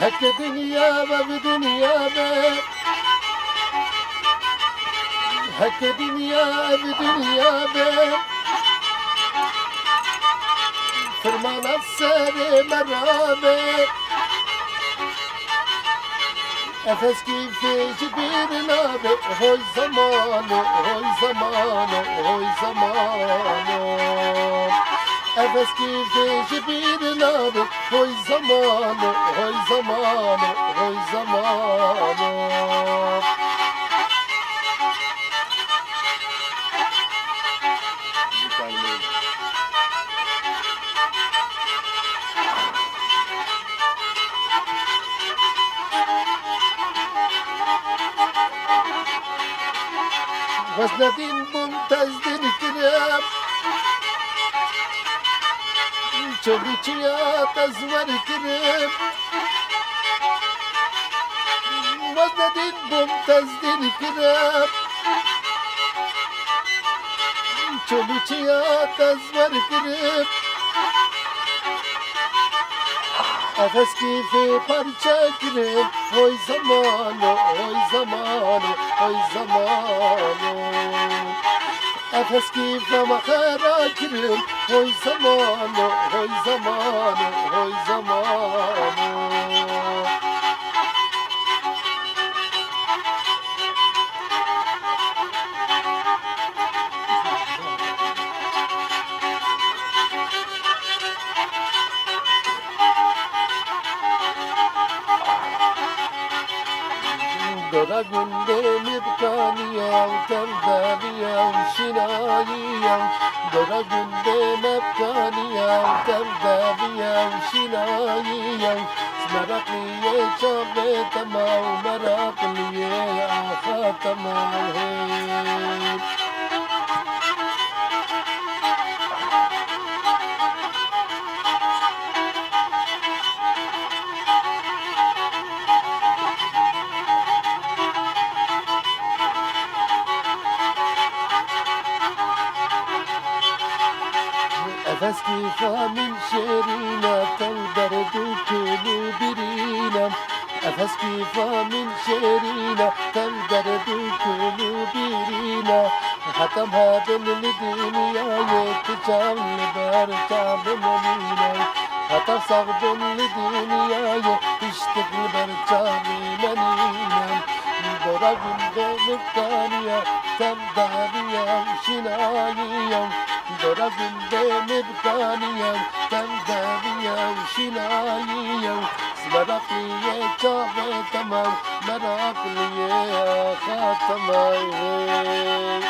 هك دنيا بدنيا به هك دنيا بدنيا به فرمان السر مرابه أفس كيف جبيرنا به هوي زمانه هوي زمانه هوي زمانه أفس كيف جبيرنا به هوي زمانه هوي زمانه هوي زمانه وزندين ممتاز دين كرام شبيتيا تزور كرام وزندين ممتاز دين كرام شبيتيا تزور كرام أفس كيف parça girip oy zamanı oy zamanı oy zamanı Efes keyif makara girip oy zamanı oy zamanı oy zamanı Dora gündem ipkaniyem, tevdaliyem, şinayiyem Dora gündem ipkaniyem, tevdaliyem, şinayiyem Merakliye çabe tamam, merakliye aha tamam hey Efes kifa min şerine tev derdu kulu birine Efes kifa min şerine tev derdu kulu birine Hatam hadin li dünyayı ticam li bercam menine Hatam sağdın li dünyayı iştik li bercam menine Dora gündem iptaniye tev dariyem şinayiyem Dora gündem iptaniyem, temderiyem, şinayiyem Merakliye çare tamam, merakliye aha tamam